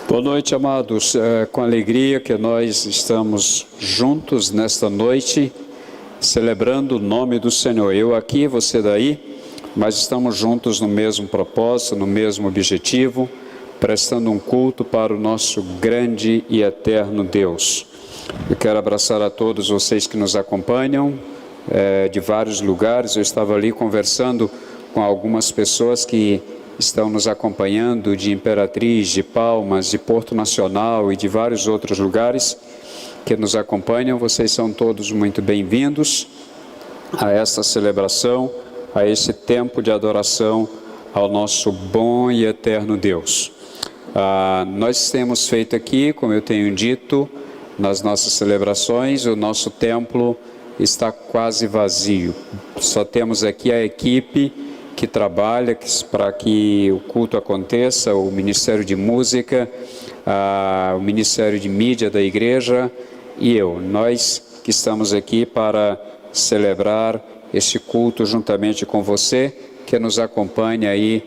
Boa noite, amados. Com alegria que nós estamos juntos nesta noite, celebrando o nome do Senhor. Eu aqui, você daí, mas estamos juntos no mesmo propósito, no mesmo objetivo, prestando um culto para o nosso grande e eterno Deus. Eu quero abraçar a todos vocês que nos acompanham de vários lugares. Eu estava ali conversando com algumas pessoas que estão nos acompanhando de Imperatriz, de Palmas, de Porto Nacional e de vários outros lugares que nos acompanham. Vocês são todos muito bem-vindos a essa celebração, a esse tempo de adoração ao nosso bom e eterno Deus. Nós temos feito aqui, como eu tenho dito, nas nossas celebrações, o nosso templo está quase vazio. Só temos aqui a equipe que trabalha para que o culto aconteça, o Ministério de Música, o Ministério de Mídia da Igreja e eu. Nós que estamos aqui para celebrar este culto juntamente com você, que nos acompanha aí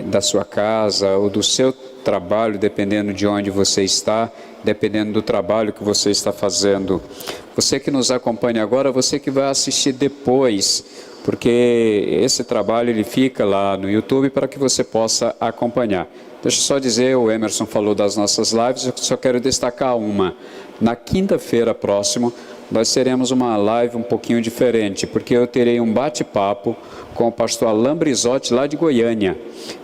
da sua casa ou do seu trabalho, dependendo de onde você está, dependendo do trabalho que você está fazendo. Você que nos acompanha agora, você que vai assistir depois, porque esse trabalho ele fica lá no YouTube para que você possa acompanhar. Deixa eu só dizer, o Emerson falou das nossas lives, eu só quero destacar uma. Na quinta-feira próxima, nós teremos uma live um pouquinho diferente, porque eu terei um bate-papo com o pastor Alain Brizotti, lá de Goiânia.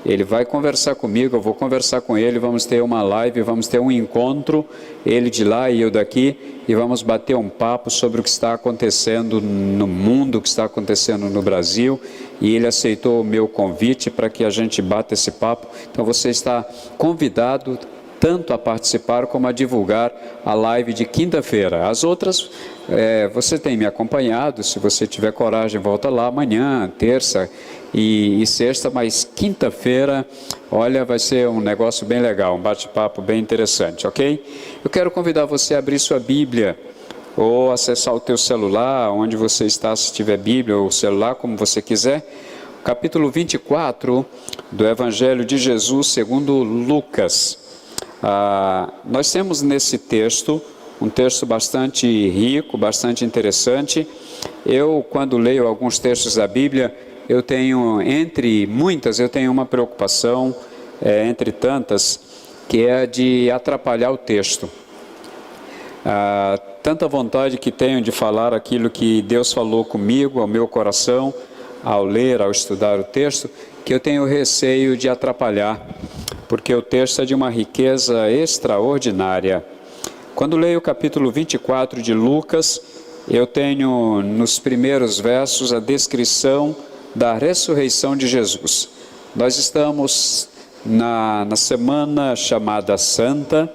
Ele vai conversar comigo, eu vou conversar com ele, vamos ter uma live, vamos ter um encontro, ele de lá e eu daqui, e vamos bater um papo sobre o que está acontecendo no mundo, o que está acontecendo no Brasil, e ele aceitou o meu convite para que a gente bata esse papo. Então você está convidado tanto a participar como a divulgar a live de quinta-feira. As outras, você tem me acompanhado, se você tiver coragem, volta lá amanhã, terça e sexta, mas quinta-feira, olha, vai ser um negócio bem legal, um bate-papo bem interessante, ok? Eu quero convidar você a abrir sua Bíblia, ou acessar o teu celular, onde você está, se tiver Bíblia ou celular, como você quiser, capítulo 24 do Evangelho de Jesus segundo Lucas. Nós temos nesse texto, um texto bastante rico, bastante interessante. Eu, quando leio alguns textos da Bíblia, eu tenho, entre muitas, eu tenho uma preocupação, entre tantas, que é de atrapalhar o texto. Tanta vontade que tenho de falar aquilo que Deus falou comigo, ao meu coração, ao ler, ao estudar o texto, que eu tenho receio de atrapalhar, porque o texto é de uma riqueza extraordinária. Quando leio o capítulo 24 de Lucas, eu tenho nos primeiros versos a descrição da ressurreição de Jesus. Nós estamos na semana chamada Santa,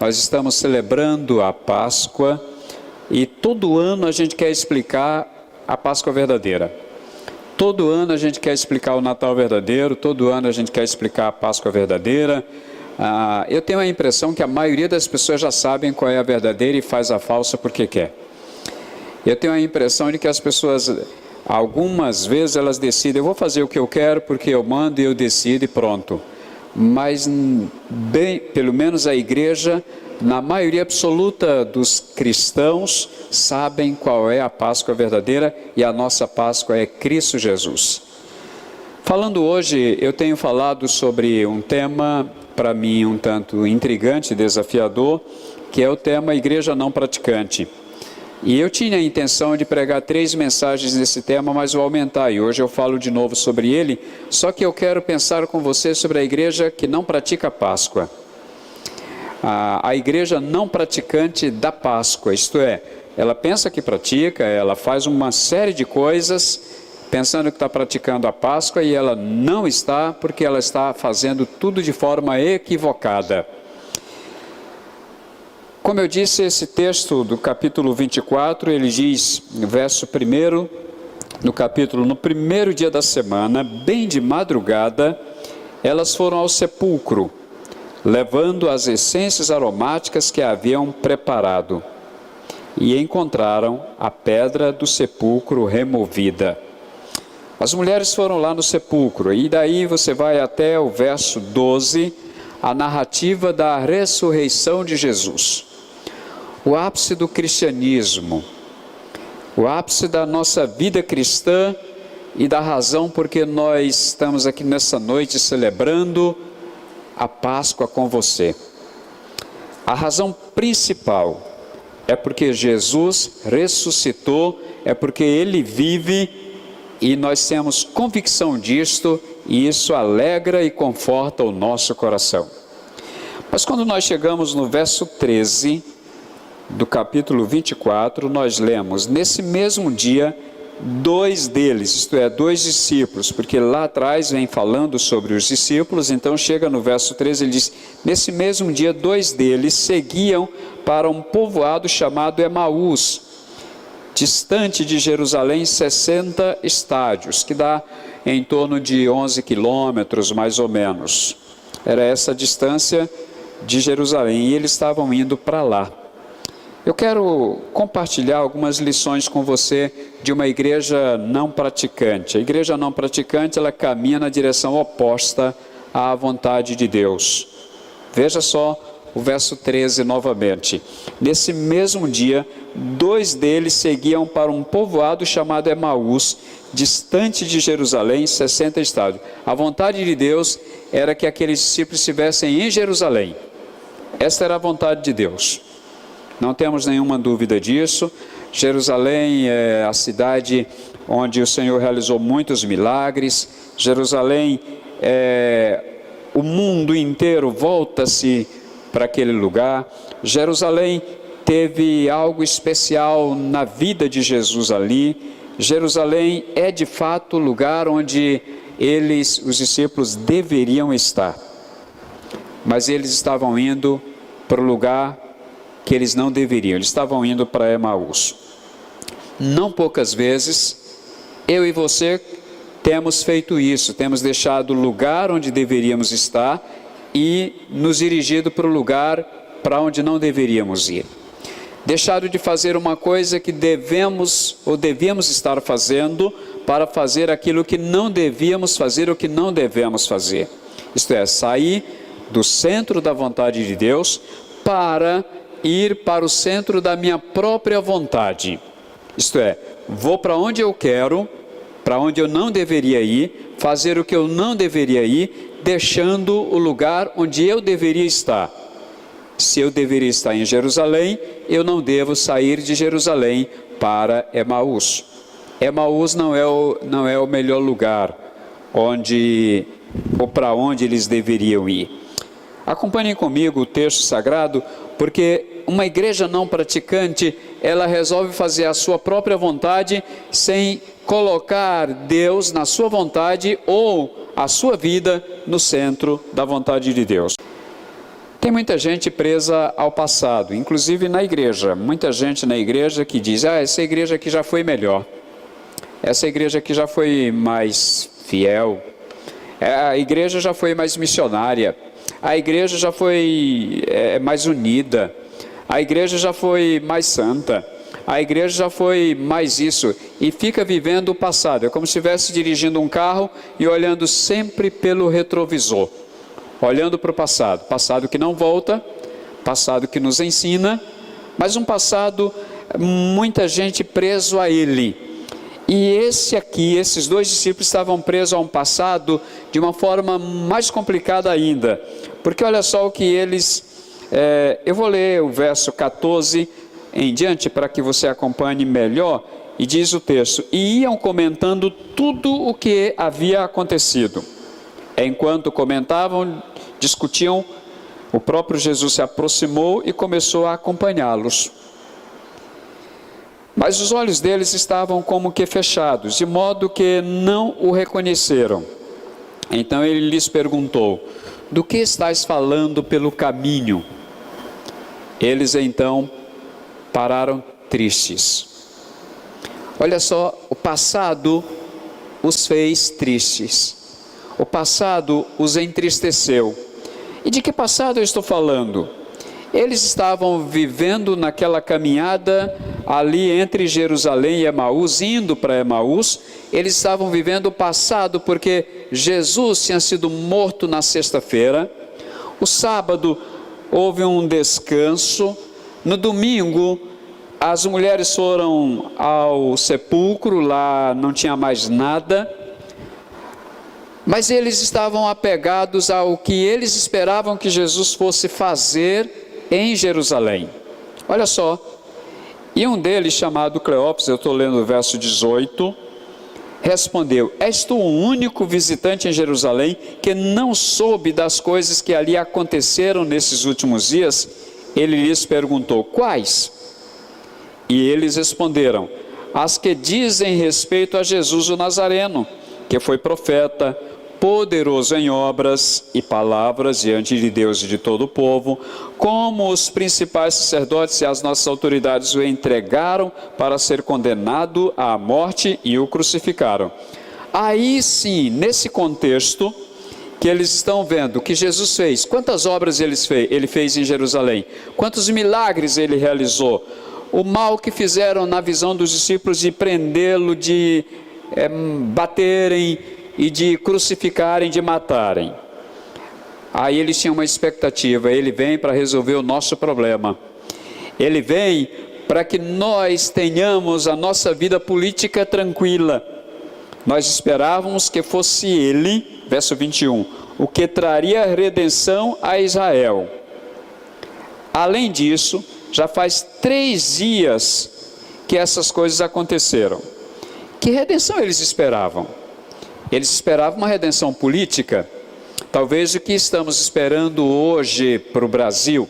nós estamos celebrando a Páscoa, e todo ano a gente quer explicar a Páscoa verdadeira. Todo ano a gente quer explicar o Natal verdadeiro, todo ano a gente quer explicar a Páscoa verdadeira. Eu tenho a impressão que a maioria das pessoas já sabem qual é a verdadeira e faz a falsa porque quer. Eu tenho a impressão de que as pessoas, algumas vezes elas decidem, eu vou fazer o que eu quero porque eu mando e eu decido e pronto. Mas, pelo menos a igreja, na maioria absoluta dos cristãos, sabem qual é a Páscoa verdadeira, e a nossa Páscoa é Cristo Jesus. Falando hoje, eu tenho falado sobre um tema, para mim, um tanto intrigante, desafiador, que é o tema Igreja Não Praticante. E eu tinha a intenção de pregar 3 mensagens nesse tema, mas vou aumentar, e hoje eu falo de novo sobre ele, só que eu quero pensar com você sobre a igreja que não pratica a Páscoa. A igreja não praticante da Páscoa, isto é, ela pensa que pratica, ela faz uma série de coisas pensando que está praticando a Páscoa e ela não está, porque ela está fazendo tudo de forma equivocada. Como eu disse, esse texto do capítulo 24, ele diz, no verso 1 do capítulo, no primeiro dia da semana, bem de madrugada, elas foram ao sepulcro, levando as essências aromáticas que haviam preparado, e encontraram a pedra do sepulcro removida. As mulheres foram lá no sepulcro, e daí você vai até o verso 12, a narrativa da ressurreição de Jesus. O ápice do cristianismo, o ápice da nossa vida cristã e da razão porque nós estamos aqui nessa noite celebrando a Páscoa com você. A razão principal é porque Jesus ressuscitou, é porque Ele vive e nós temos convicção disto e isso alegra e conforta o nosso coração. Mas quando nós chegamos no verso 13 do capítulo 24, nós lemos: nesse mesmo dia, dois deles, isto é, dois discípulos, porque lá atrás vem falando sobre os discípulos, então chega no verso 13, ele diz: nesse mesmo dia, dois deles seguiam para um povoado chamado Emaús, distante de Jerusalém 60 estádios, que dá em torno de 11 quilômetros mais ou menos. Era essa a distância de Jerusalém e eles estavam indo para lá. Eu quero compartilhar algumas lições com você de uma igreja não praticante. A igreja não praticante, ela caminha na direção oposta à vontade de Deus. Veja só o verso 13 novamente. Nesse mesmo dia, dois deles seguiam para um povoado chamado Emaús, distante de Jerusalém, 60 estádios. A vontade de Deus era que aqueles discípulos estivessem em Jerusalém. Esta era a vontade de Deus. Não temos nenhuma dúvida disso. Jerusalém é a cidade onde o Senhor realizou muitos milagres. Jerusalém, o mundo inteiro volta-se para aquele lugar. Jerusalém teve algo especial na vida de Jesus ali. Jerusalém é de fato o lugar onde os discípulos deveriam estar. Mas eles estavam indo para o lugar que eles não deveriam, eles estavam indo para Emaús. Não poucas vezes, eu e você temos feito isso, temos deixado o lugar onde deveríamos estar e nos dirigido para o lugar para onde não deveríamos ir. Deixado de fazer uma coisa que devemos ou devíamos estar fazendo para fazer aquilo que não devíamos fazer ou que não devemos fazer. Isto é, sair do centro da vontade de Deus para ir para o centro da minha própria vontade. Isto é, vou para onde eu quero, para onde eu não deveria ir, fazer o que eu não deveria ir, deixando o lugar onde eu deveria estar. Se eu deveria estar em Jerusalém, eu não devo sair de Jerusalém para Emaús. Emaús não é o melhor lugar para onde eles deveriam ir. Acompanhem comigo o texto sagrado, porque uma igreja não praticante, ela resolve fazer a sua própria vontade sem colocar Deus na sua vontade ou a sua vida no centro da vontade de Deus. Tem muita gente presa ao passado, inclusive na igreja. Muita gente na igreja que diz: essa igreja aqui já foi melhor. Essa igreja aqui já foi mais fiel. A igreja já foi mais missionária. A igreja já foi mais unida. A igreja já foi mais santa. A igreja já foi mais isso. E fica vivendo o passado. É como se estivesse dirigindo um carro e olhando sempre pelo retrovisor. Olhando para o passado. Passado que não volta. Passado que nos ensina. Mas um passado, muita gente preso a ele. E esses dois discípulos estavam presos a um passado de uma forma mais complicada ainda. Porque olha só o que eles... eu vou ler o verso 14 em diante para que você acompanhe melhor. E diz o texto: e iam comentando tudo o que havia acontecido. Enquanto comentavam, discutiam, o próprio Jesus se aproximou e começou a acompanhá-los. Mas os olhos deles estavam como que fechados, de modo que não o reconheceram. Então ele lhes perguntou: do que estáis falando pelo caminho? Eles então pararam tristes. Olha só, o passado os fez tristes. O passado os entristeceu. E de que passado eu estou falando? Eles estavam vivendo naquela caminhada ali entre Jerusalém e Emaús, indo para Emaús. Eles estavam vivendo o passado porque Jesus tinha sido morto na sexta-feira. O sábado houve um descanso. No domingo, as mulheres foram ao sepulcro, lá não tinha mais nada. Mas eles estavam apegados ao que eles esperavam que Jesus fosse fazer em Jerusalém. Olha só, e um deles, chamado Cleópas, eu estou lendo o verso 18, respondeu: és tu o único visitante em Jerusalém que não soube das coisas que ali aconteceram nesses últimos dias? Ele lhes perguntou: quais? E eles responderam: as que dizem respeito a Jesus o Nazareno, que foi profeta, poderoso em obras e palavras diante de Deus e de todo o povo, como os principais sacerdotes e as nossas autoridades o entregaram para ser condenado à morte e o crucificaram. Aí sim, nesse contexto, que eles estão vendo que Jesus fez, quantas obras ele fez em Jerusalém, quantos milagres ele realizou, o mal que fizeram na visão dos discípulos de prendê-lo, de baterem e de crucificarem, de matarem. Aí eles tinham uma expectativa: ele vem para resolver o nosso problema, ele vem para que nós tenhamos a nossa vida política tranquila. Nós esperávamos que fosse ele, verso 21, o que traria redenção a Israel. Além disso, já faz 3 dias que essas coisas aconteceram. Que redenção eles esperavam? Eles esperavam uma redenção política, talvez o que estamos esperando hoje para o Brasil,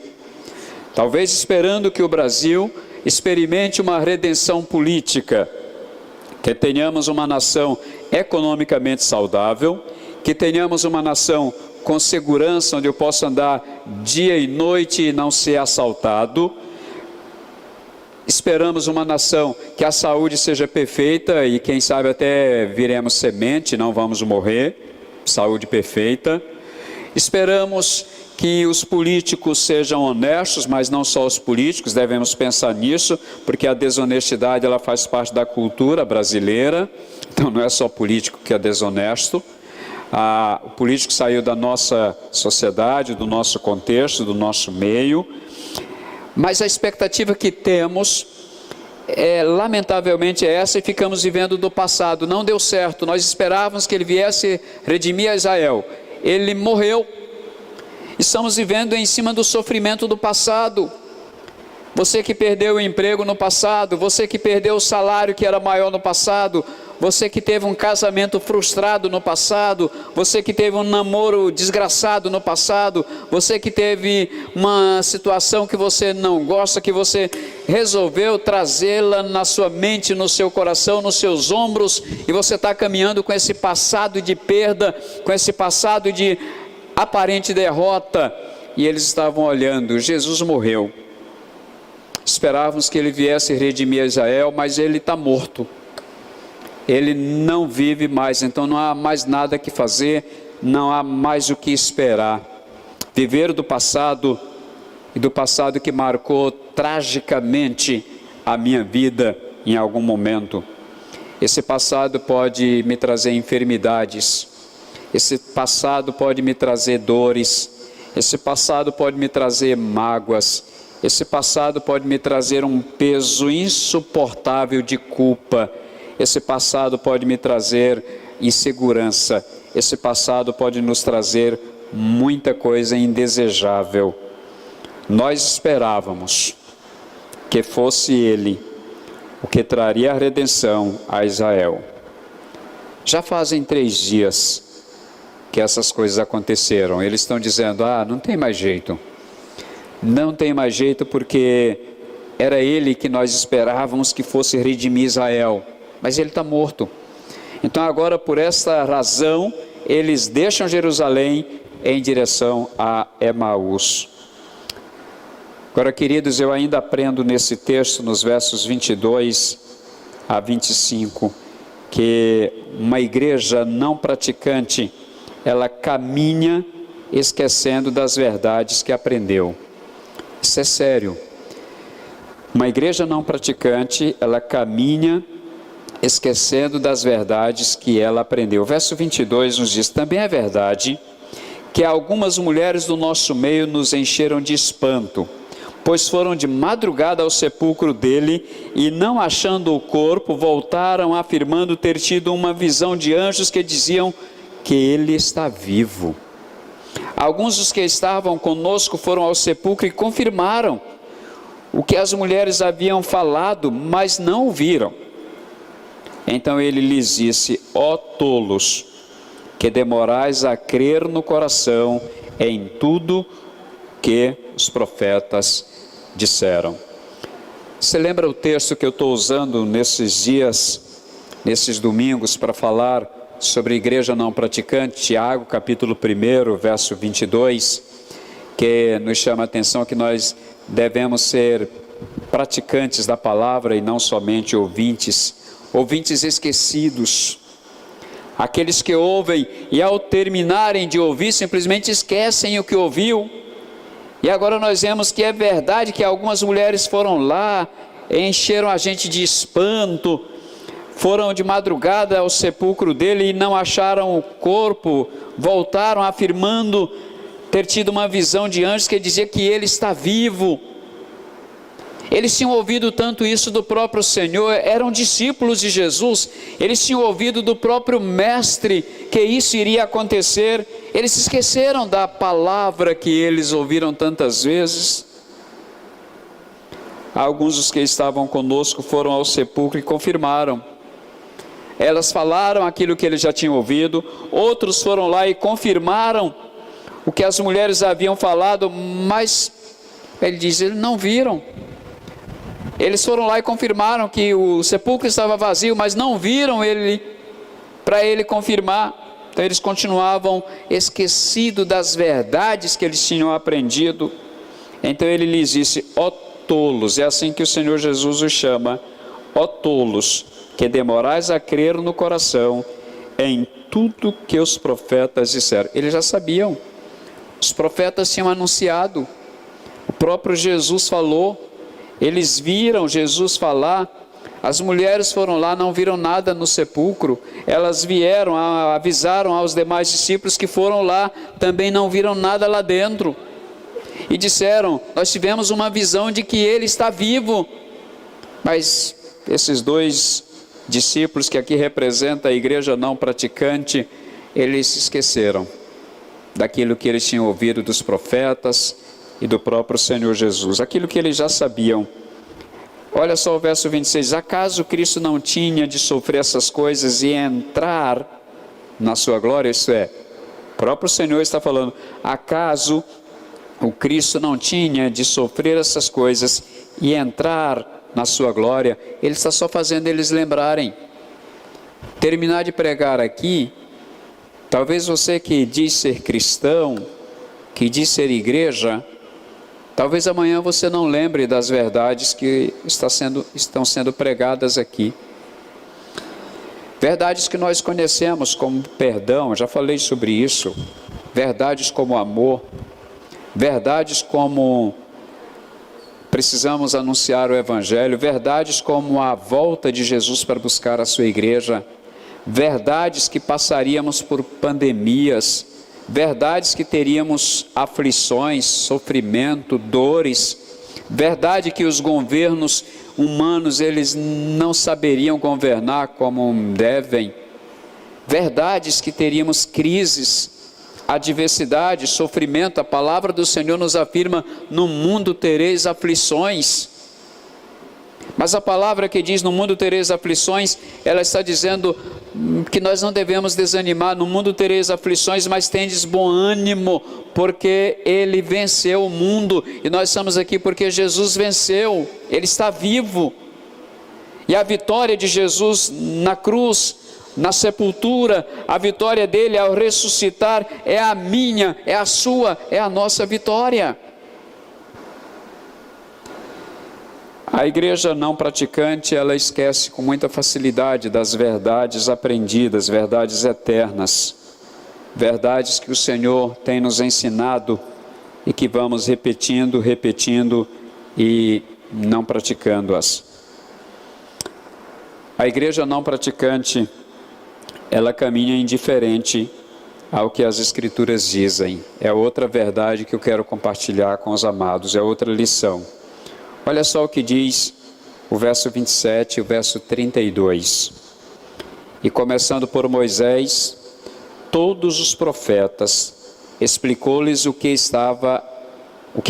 talvez esperando que o Brasil experimente uma redenção política, que tenhamos uma nação economicamente saudável, que tenhamos uma nação com segurança, onde eu possa andar dia e noite e não ser assaltado. Esperamos uma nação que a saúde seja perfeita e quem sabe até viremos semente, não vamos morrer, saúde perfeita. Esperamos que os políticos sejam honestos, mas não só os políticos, devemos pensar nisso, porque a desonestidade ela faz parte da cultura brasileira, então não é só político que é desonesto. O político saiu da nossa sociedade, do nosso contexto, do nosso meio. Mas a expectativa que temos, lamentavelmente, é essa, e ficamos vivendo do passado. Não deu certo, nós esperávamos que ele viesse redimir a Israel. Ele morreu. Estamos vivendo em cima do sofrimento do passado. Você que perdeu o emprego no passado, você que perdeu o salário que era maior no passado, você que teve um casamento frustrado no passado, você que teve um namoro desgraçado no passado, você que teve uma situação que você não gosta, que você resolveu trazê-la na sua mente, no seu coração, nos seus ombros, e você está caminhando com esse passado de perda, com esse passado de aparente derrota, e eles estavam olhando, Jesus morreu. Esperávamos que ele viesse redimir Israel, mas ele está morto. Ele não vive mais, então não há mais nada que fazer, não há mais o que esperar. Viver do passado, e do passado que marcou tragicamente a minha vida em algum momento. Esse passado pode me trazer enfermidades, esse passado pode me trazer dores, esse passado pode me trazer mágoas, esse passado pode me trazer um peso insuportável de culpa. Esse passado pode me trazer insegurança. Esse passado pode nos trazer muita coisa indesejável. Nós esperávamos que fosse ele o que traria a redenção a Israel. Já fazem 3 dias que essas coisas aconteceram. Eles estão dizendo: não tem mais jeito. Não tem mais jeito, porque era ele que nós esperávamos que fosse redimir Israel, mas ele está morto. Então agora, por essa razão, eles deixam Jerusalém em direção a Emaús. Agora, queridos, eu ainda aprendo nesse texto, nos versos 22 a 25, que uma igreja não praticante, ela caminha esquecendo das verdades que aprendeu. Isso é sério. Uma igreja não praticante, ela caminha esquecendo das verdades que ela aprendeu. O verso 22 nos diz: também é verdade que algumas mulheres do nosso meio nos encheram de espanto, pois foram de madrugada ao sepulcro dele e, não achando o corpo, voltaram afirmando ter tido uma visão de anjos que diziam que ele está vivo. Alguns dos que estavam conosco foram ao sepulcro e confirmaram o que as mulheres haviam falado, mas não o viram. Então ele lhes disse: ó tolos, que demorais a crer no coração em tudo que os profetas disseram. Você lembra o texto que eu estou usando nesses dias, nesses domingos, para falar sobre igreja não praticante? Tiago, capítulo 1, verso 22, que nos chama a atenção que nós devemos ser praticantes da palavra e não somente ouvintes esquecidos. Aqueles que ouvem e, ao terminarem de ouvir, simplesmente esquecem o que ouviu. E agora nós vemos que é verdade que algumas mulheres foram lá, encheram a gente de espanto, foram de madrugada ao sepulcro dele e não acharam o corpo, voltaram afirmando ter tido uma visão de anjos que dizia que ele está vivo. Eles tinham ouvido tanto isso do próprio Senhor, eram discípulos de Jesus, eles tinham ouvido do próprio Mestre que isso iria acontecer. Eles se esqueceram da palavra que eles ouviram tantas vezes. Alguns dos que estavam conosco foram ao sepulcro e confirmaram. Elas falaram aquilo que eles já tinham ouvido, outros foram lá e confirmaram o que as mulheres haviam falado, mas ele diz, eles não viram. Eles foram lá e confirmaram que o sepulcro estava vazio, mas não viram ele, para ele confirmar. Então eles continuavam esquecidos das verdades que eles tinham aprendido. Então ele lhes disse, ó tolos, é assim que o Senhor Jesus os chama, ó tolos, que demorais a crer no coração em tudo que os profetas disseram. Eles já sabiam, os profetas tinham anunciado, o próprio Jesus falou, eles viram Jesus falar. As mulheres foram lá, não viram nada no sepulcro. Elas vieram, avisaram aos demais discípulos que foram lá, também não viram nada lá dentro. E disseram, nós tivemos uma visão de que ele está vivo. Mas esses dois discípulos que aqui representam a igreja não praticante, eles se esqueceram daquilo que eles tinham ouvido dos profetas e do próprio Senhor Jesus, aquilo que eles já sabiam. Olha só o verso 26, acaso Cristo não tinha de sofrer essas coisas e entrar na sua glória? Isso é, o próprio Senhor está falando, acaso o Cristo não tinha de sofrer essas coisas e entrar na sua glória? Ele está só fazendo eles lembrarem. Terminar de pregar aqui, talvez você que diz ser cristão, que diz ser igreja, talvez amanhã você não lembre das verdades que estão sendo pregadas aqui. Verdades que nós conhecemos como perdão, já falei sobre isso. Verdades como amor. Verdades como precisamos anunciar o Evangelho. Verdades como a volta de Jesus para buscar a sua igreja. Verdades que passaríamos por pandemias. Verdades que teríamos aflições, sofrimento, dores. Verdade que os governos humanos, eles não saberiam governar como devem. Verdades que teríamos crises, adversidade, sofrimento. A palavra do Senhor nos afirma, no mundo tereis aflições. Mas a palavra que diz, no mundo tereis aflições, ela está dizendo que nós não devemos desanimar. No mundo tereis aflições, mas tendes bom ânimo, porque ele venceu o mundo. E nós estamos aqui porque Jesus venceu, ele está vivo. E a vitória de Jesus na cruz, na sepultura, a vitória dele ao ressuscitar, é a minha, é a sua, é a nossa vitória. A igreja não praticante, ela esquece com muita facilidade das verdades aprendidas, verdades eternas, verdades que o Senhor tem nos ensinado e que vamos repetindo e não praticando-as. A igreja não praticante, ela caminha indiferente ao que as Escrituras dizem. É outra verdade que eu quero compartilhar com os amados, é outra lição. Olha só o que diz o verso 27 e o verso 32. E começando por Moisés, todos os profetas, explicou-lhes o que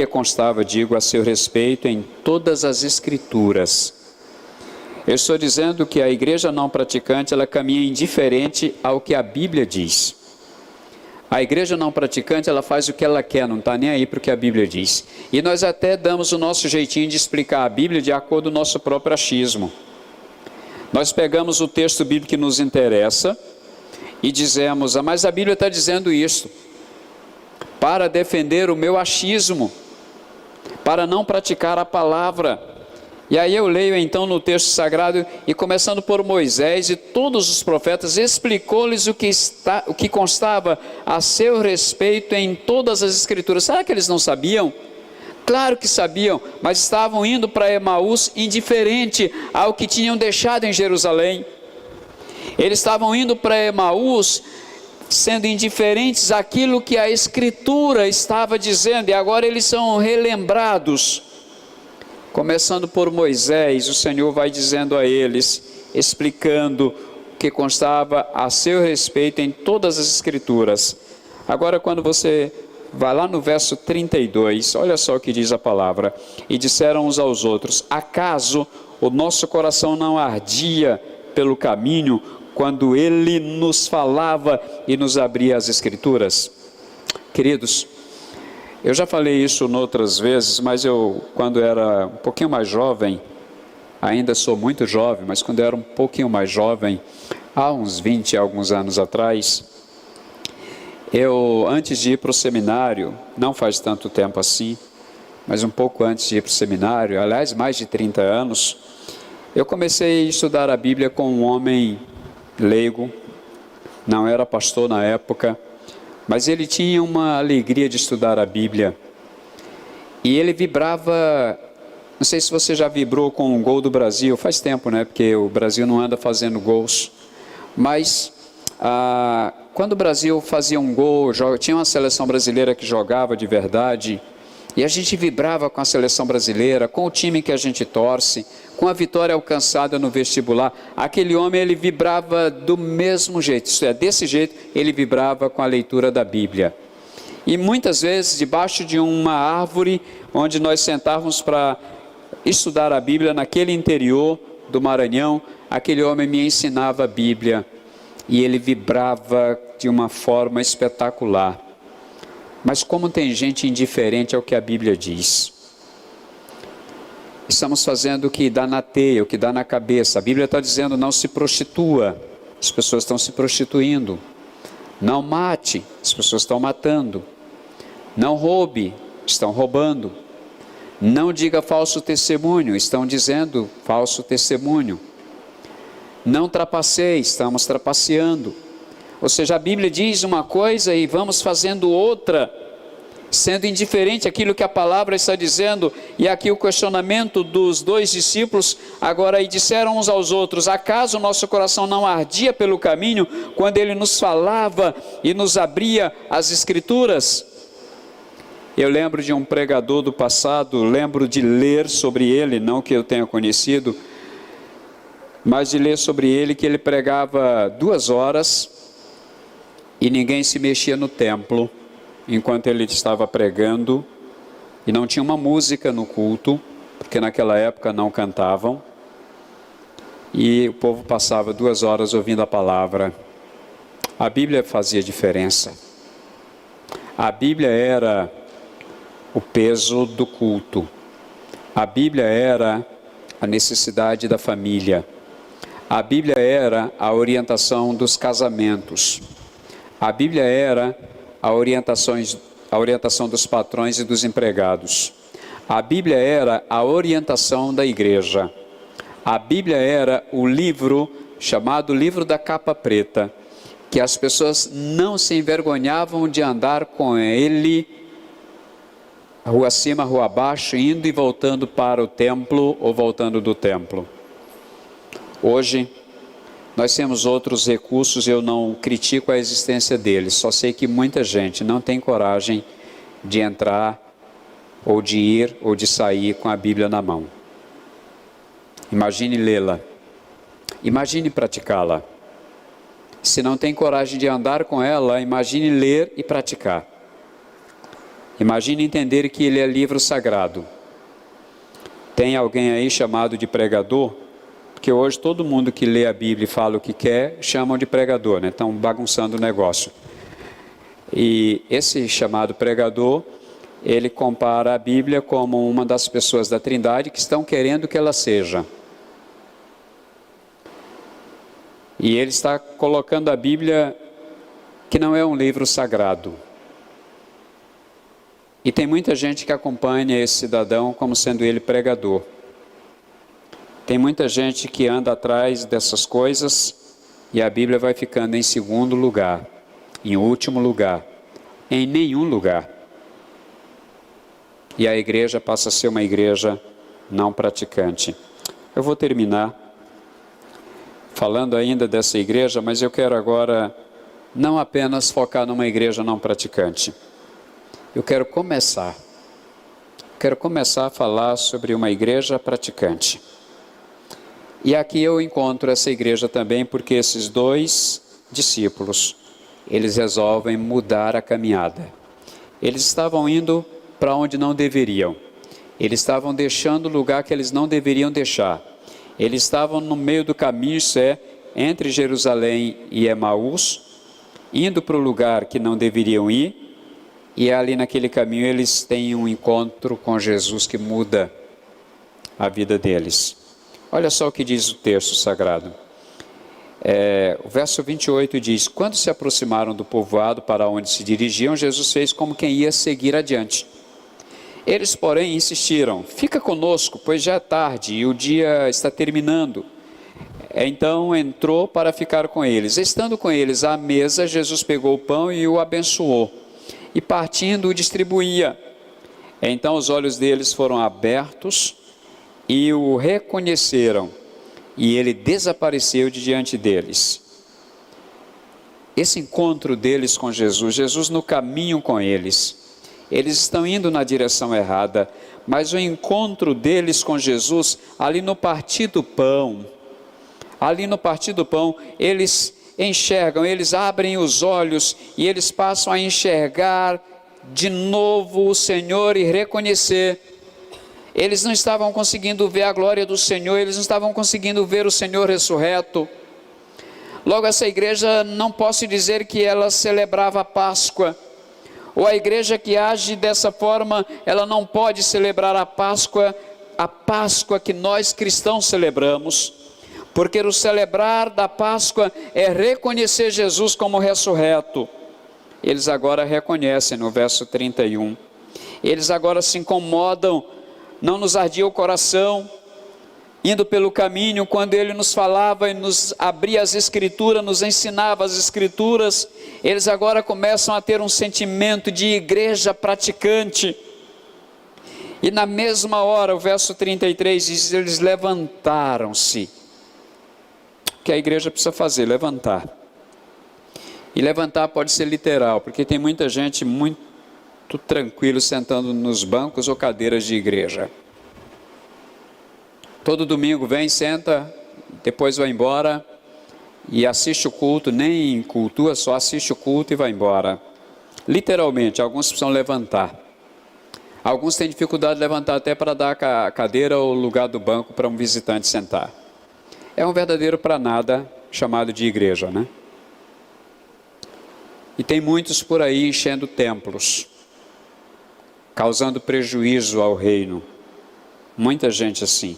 constava, a seu respeito em todas as Escrituras. Eu estou dizendo que a igreja não praticante, ela caminha indiferente ao que a Bíblia diz. A igreja não praticante, ela faz o que ela quer, não está nem aí para o que a Bíblia diz. E nós até damos o nosso jeitinho de explicar a Bíblia de acordo com o nosso próprio achismo. Nós pegamos o texto bíblico que nos interessa e dizemos, mas a Bíblia está dizendo isso, para defender o meu achismo, para não praticar a palavra. E aí eu leio então no texto sagrado, e começando por Moisés e todos os profetas, explicou-lhes o que constava a seu respeito em todas as Escrituras. Será que eles não sabiam? Claro que sabiam, mas estavam indo para Emaús indiferente ao que tinham deixado em Jerusalém. Eles estavam indo para Emaús sendo indiferentes àquilo que a Escritura estava dizendo, e agora eles são relembrados. Começando por Moisés, o Senhor vai dizendo a eles, explicando o que constava a seu respeito em todas as Escrituras. Agora, quando você vai lá no verso 32, olha só o que diz a palavra. E disseram uns aos outros, acaso o nosso coração não ardia pelo caminho, quando ele nos falava e nos abria as Escrituras? Queridos, eu já falei isso outras vezes, mas quando era um pouquinho mais jovem, ainda sou muito jovem, mas quando eu era um pouquinho mais jovem, há uns 20 alguns anos atrás, antes de ir para o seminário, não faz tanto tempo assim, mas um pouco antes de ir para o seminário, aliás, mais de 30 anos, eu comecei a estudar a Bíblia com um homem leigo, não era pastor na época, mas ele tinha uma alegria de estudar a Bíblia, e ele vibrava, não sei se você já vibrou com um gol do Brasil, faz tempo, né, porque o Brasil não anda fazendo gols, mas quando o Brasil fazia um gol, tinha uma seleção brasileira que jogava de verdade, e a gente vibrava com a seleção brasileira, com o time que a gente torce, com a vitória alcançada no vestibular. Aquele homem, ele vibrava do mesmo jeito, isto é, desse jeito ele vibrava com a leitura da Bíblia. E muitas vezes, debaixo de uma árvore, onde nós sentávamos para estudar a Bíblia, naquele interior do Maranhão, aquele homem me ensinava a Bíblia, e ele vibrava de uma forma espetacular. Mas como tem gente indiferente ao que a Bíblia diz? Estamos fazendo o que dá na teia, o que dá na cabeça. A Bíblia está dizendo, não se prostitua. As pessoas estão se prostituindo. Não mate, as pessoas estão matando. Não roube, estão roubando. Não diga falso testemunho, estão dizendo falso testemunho. Não trapaceie, estamos trapaceando. Ou seja, a Bíblia diz uma coisa e vamos fazendo outra, sendo indiferente àquilo que a palavra está dizendo. E aqui o questionamento dos dois discípulos, agora, e disseram uns aos outros, acaso o nosso coração não ardia pelo caminho, quando ele nos falava e nos abria as Escrituras? Eu lembro de um pregador do passado, lembro de ler sobre ele, não que eu tenha conhecido, mas de ler sobre ele, que ele pregava 2 horas, e ninguém se mexia no templo, enquanto ele estava pregando, e não tinha uma música no culto, porque naquela época não cantavam, e o povo passava 2 horas ouvindo a palavra. A Bíblia fazia diferença. A Bíblia era o peso do culto. A Bíblia era a necessidade da família. A Bíblia era a orientação dos casamentos. A Bíblia era a orientação dos patrões e dos empregados. A Bíblia era a orientação da igreja. A Bíblia era o livro chamado livro da capa preta, que as pessoas não se envergonhavam de andar com ele, rua acima, rua abaixo, indo e voltando para o templo ou voltando do templo. Hoje, Nós temos outros recursos, eu não critico a existência deles, só sei que muita gente não tem coragem de entrar, ou de ir, ou de sair com a Bíblia na mão. Imagine lê-la, imagine praticá-la. Se não tem coragem de andar com ela, imagine ler e praticar. Imagine entender que ele é livro sagrado. Tem alguém aí chamado de pregador? Porque hoje todo mundo que lê a Bíblia e fala o que quer, chamam de pregador, né? Estão bagunçando o negócio. E esse chamado pregador, ele compara a Bíblia como uma das pessoas da Trindade que estão querendo que ela seja. E ele está colocando a Bíblia, que não é um livro sagrado. E tem muita gente que acompanha esse cidadão como sendo ele pregador. Tem muita gente que anda atrás dessas coisas e a Bíblia vai ficando em segundo lugar, em último lugar, em nenhum lugar. E a igreja passa a ser uma igreja não praticante. Eu vou terminar falando ainda dessa igreja, mas eu quero agora não apenas focar numa igreja não praticante. Eu quero começar a falar sobre uma igreja praticante. E aqui eu encontro essa igreja também porque esses dois discípulos, eles resolvem mudar a caminhada. Eles estavam indo para onde não deveriam. Eles estavam deixando o lugar que eles não deveriam deixar. Eles estavam no meio do caminho, isso é, entre Jerusalém e Emaús, indo para o lugar que não deveriam ir, e ali naquele caminho eles têm um encontro com Jesus que muda a vida deles. Olha só o que diz o texto sagrado. O verso 28 diz: quando se aproximaram do povoado para onde se dirigiam, Jesus fez como quem ia seguir adiante. Eles, porém, insistiram: fica conosco, pois já é tarde e o dia está terminando. Então entrou para ficar com eles. Estando com eles à mesa, Jesus pegou o pão e o abençoou, e partindo o distribuía. Então os olhos deles foram abertos e o reconheceram, e ele desapareceu de diante deles. Esse encontro deles com Jesus, Jesus no caminho com eles, eles estão indo na direção errada, mas o encontro deles com Jesus, ali no partir do pão, eles enxergam, eles abrem os olhos e eles passam a enxergar de novo o Senhor e reconhecer. Eles não estavam conseguindo ver a glória do Senhor, eles não estavam conseguindo ver o Senhor ressurreto. Logo, essa igreja, não posso dizer que ela celebrava a Páscoa, ou a igreja que age dessa forma, ela não pode celebrar a Páscoa que nós cristãos celebramos, porque o celebrar da Páscoa é reconhecer Jesus como ressurreto. Eles agora reconhecem no verso 31, eles agora se incomodam, não nos ardia o coração, indo pelo caminho, quando ele nos falava e nos abria as escrituras, nos ensinava as escrituras, eles agora começam a ter um sentimento de igreja praticante. E na mesma hora, o verso 33 diz, eles levantaram-se. O que a igreja precisa fazer? Levantar. E levantar pode ser literal, porque tem muita gente muito tranquilo sentando nos bancos ou cadeiras de igreja. Todo domingo vem, senta, depois vai embora e assiste o culto, nem cultua, só assiste o culto e vai embora. Literalmente, alguns precisam levantar. Alguns têm dificuldade de levantar até para dar a cadeira ou o lugar do banco para um visitante sentar. É um verdadeiro para nada chamado de igreja, né? E tem muitos por aí enchendo templos, causando prejuízo ao reino. Muita gente assim.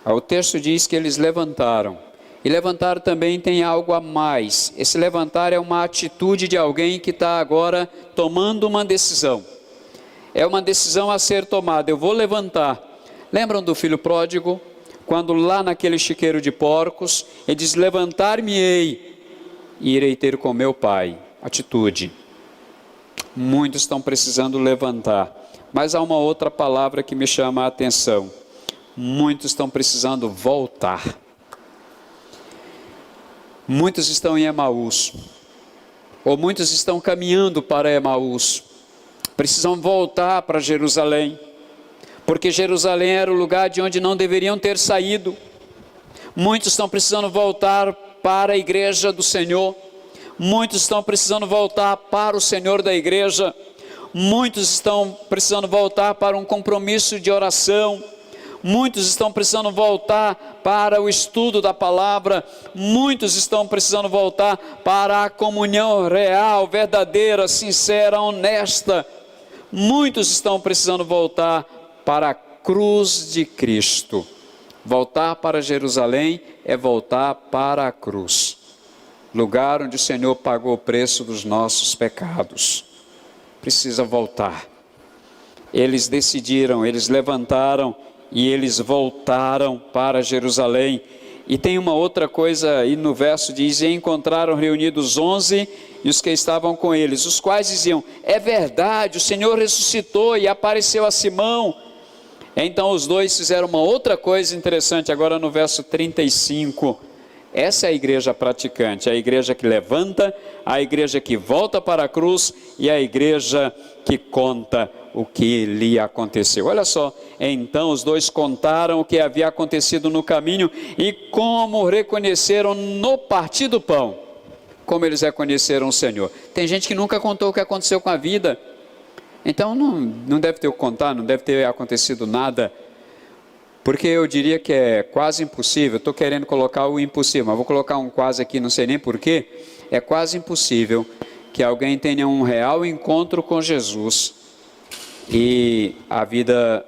O texto diz que eles levantaram. E levantar também tem algo a mais. Esse levantar é uma atitude de alguém que está agora tomando uma decisão. É uma decisão a ser tomada. Eu vou levantar. Lembram do filho pródigo? Quando lá naquele chiqueiro de porcos, ele diz, levantar-me-ei e irei ter com meu pai. Atitude. Muitos estão precisando levantar. Mas há uma outra palavra que me chama a atenção. Muitos estão precisando voltar. Muitos estão em Emaús, ou muitos estão caminhando para Emaús, precisam voltar para Jerusalém, porque Jerusalém era o lugar de onde não deveriam ter saído. Muitos estão precisando voltar para a igreja do Senhor, muitos estão precisando voltar para o Senhor da igreja, muitos estão precisando voltar para um compromisso de oração, muitos estão precisando voltar para o estudo da palavra, muitos estão precisando voltar para a comunhão real, verdadeira, sincera, honesta. Muitos estão precisando voltar para a cruz de Cristo. Voltar para Jerusalém é voltar para a cruz, lugar onde o Senhor pagou o preço dos nossos pecados. Precisa voltar. Eles decidiram, eles levantaram e eles voltaram para Jerusalém. E tem uma outra coisa aí no verso, diz: e encontraram reunidos 11 e os que estavam com eles, os quais diziam: é verdade, o Senhor ressuscitou e apareceu a Simão. Então os dois fizeram uma outra coisa interessante, agora no verso 35. Essa é a igreja praticante, a igreja que levanta, a igreja que volta para a cruz e a igreja que conta o que lhe aconteceu. Olha só, então os dois contaram o que havia acontecido no caminho e como reconheceram no partir do pão, como eles reconheceram o Senhor. Tem gente que nunca contou o que aconteceu com a vida, então não deve ter o que contar, não deve ter acontecido nada, porque eu diria que é quase impossível. Estou querendo colocar o impossível, mas vou colocar um quase aqui, não sei nem porquê. É quase impossível que alguém tenha um real encontro com Jesus e a vida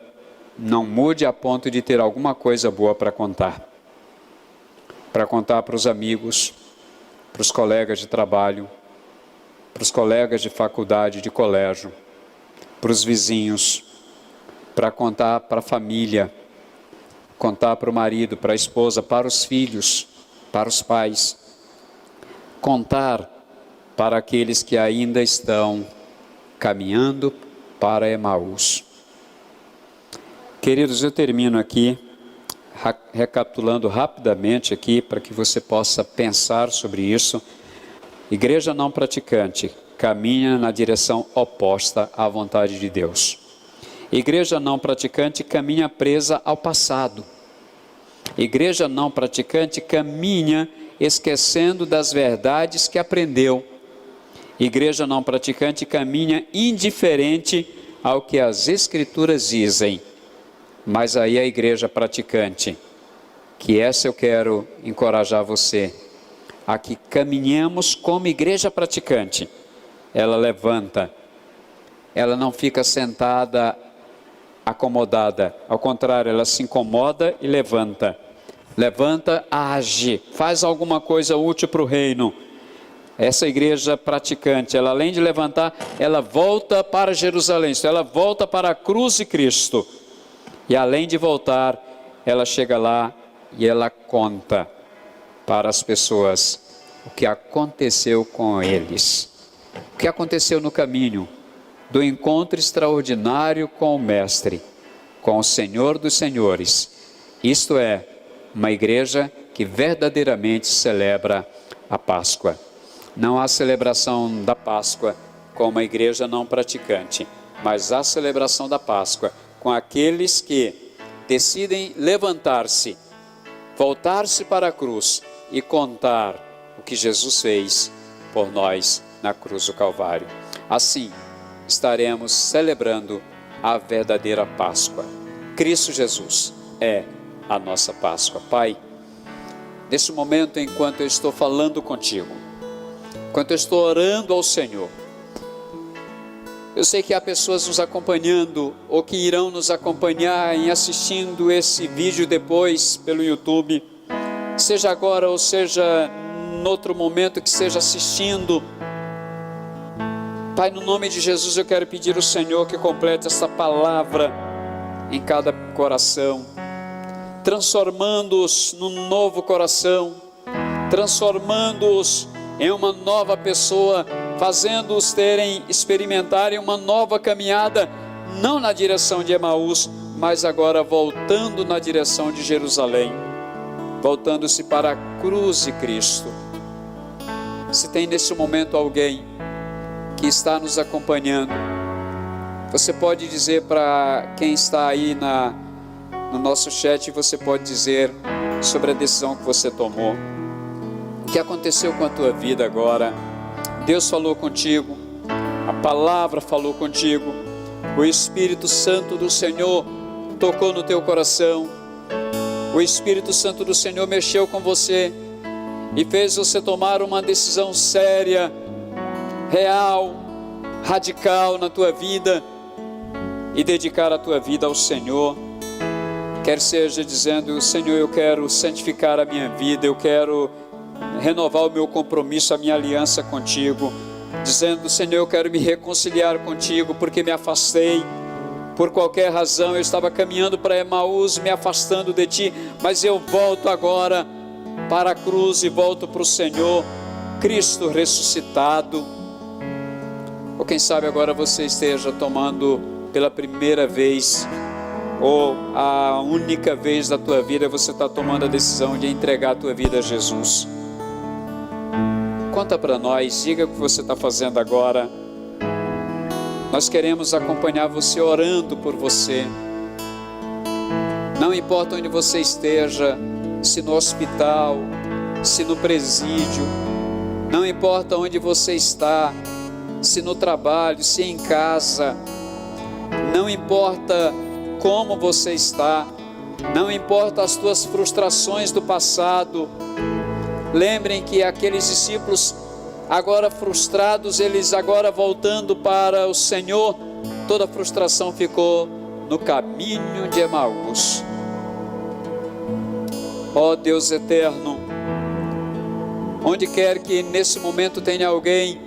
não mude a ponto de ter alguma coisa boa para contar para os amigos, para os colegas de trabalho, para os colegas de faculdade, de colégio, para os vizinhos, para contar para a família, contar para o marido, para a esposa, para os filhos, para os pais, contar para aqueles que ainda estão caminhando para Emaús. Queridos, eu termino aqui, recapitulando rapidamente aqui, para que você possa pensar sobre isso. Igreja não praticante caminha na direção oposta à vontade de Deus. Igreja não praticante caminha presa ao passado. Igreja não praticante caminha esquecendo das verdades que aprendeu. Igreja não praticante caminha indiferente ao que as Escrituras dizem. Mas aí a igreja praticante, que essa eu quero encorajar você, a que caminhemos como igreja praticante, ela levanta, ela não fica sentada acomodada, ao contrário, ela se incomoda e levanta, age, faz alguma coisa útil para o reino. Essa igreja praticante, ela além de levantar, ela volta para Jerusalém, ela volta para a cruz de Cristo, e além de voltar, ela chega lá e ela conta para as pessoas o que aconteceu com eles, o que aconteceu no caminho do encontro extraordinário com o Mestre, com o Senhor dos Senhores. Isto é, uma igreja que verdadeiramente celebra a Páscoa. Não há celebração da Páscoa com uma igreja não praticante, mas há celebração da Páscoa com aqueles que decidem levantar-se, voltar-se para a cruz e contar o que Jesus fez por nós na cruz do Calvário. Assim, estaremos celebrando a verdadeira Páscoa. Cristo Jesus é a nossa Páscoa. Pai, nesse momento, enquanto eu estou falando contigo, enquanto eu estou orando ao Senhor, eu sei que há pessoas nos acompanhando ou que irão nos acompanhar em assistindo esse vídeo depois pelo YouTube, seja agora ou seja em outro momento que esteja assistindo. Pai, no nome de Jesus eu quero pedir ao Senhor que complete essa palavra em cada coração, transformando-os num novo coração, transformando-os em uma nova pessoa, fazendo-os experimentarem uma nova caminhada, não na direção de Emaús, mas agora voltando na direção de Jerusalém, voltando-se para a cruz de Cristo, Se tem nesse momento alguém que está nos acompanhando, você pode dizer para quem está aí no nosso chat, você pode dizer sobre a decisão que você tomou. O que aconteceu com a tua vida agora? Deus falou contigo, a palavra falou contigo, o Espírito Santo do Senhor tocou no teu coração, o Espírito Santo do Senhor mexeu com você e fez você tomar uma decisão séria, real, radical na tua vida e dedicar a tua vida ao Senhor. Quer seja dizendo: Senhor, eu quero santificar a minha vida, eu quero renovar o meu compromisso, a minha aliança contigo. Dizendo: Senhor, eu quero me reconciliar contigo porque me afastei. Por qualquer razão eu estava caminhando para Emaús, me afastando de ti, mas eu volto agora para a cruz e volto para o Senhor, Cristo ressuscitado. Ou quem sabe agora você esteja tomando pela primeira vez, ou a única vez da tua vida, você está tomando a decisão de entregar a tua vida a Jesus. Conta para nós, diga o que você está fazendo agora. Nós queremos acompanhar você orando por você. Não importa onde você esteja, se no hospital, se no presídio, não importa onde você está, se no trabalho, se em casa, não importa como você está, não importa as tuas frustrações do passado. Lembrem que aqueles discípulos agora frustrados, eles agora voltando para o Senhor, toda a frustração ficou no caminho de Emaús. Ó Deus eterno, onde quer que nesse momento tenha alguém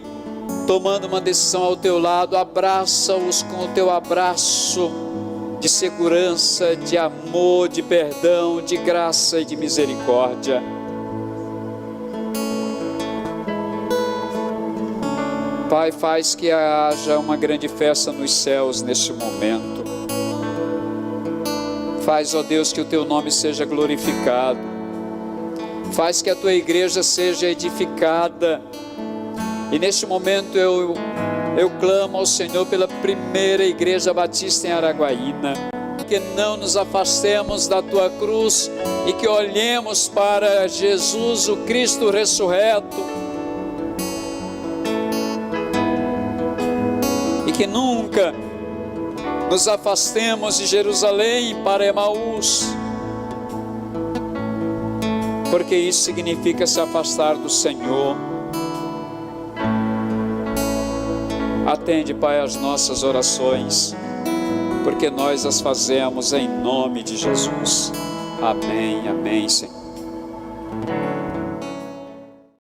tomando uma decisão ao teu lado, abraça-os com o teu abraço de segurança, de amor, de perdão, de graça e de misericórdia. Pai, faz que haja uma grande festa nos céus neste momento. Faz, ó Deus, que o teu nome seja glorificado. Faz que a tua igreja seja edificada. E neste momento eu clamo ao Senhor pela primeira igreja batista em Araguaína. Que não nos afastemos da tua cruz e que olhemos para Jesus, o Cristo ressurreto. E que nunca nos afastemos de Jerusalém para Emaús, porque isso significa se afastar do Senhor. Atende, Pai, as nossas orações, porque nós as fazemos em nome de Jesus. Amém, amém, Senhor.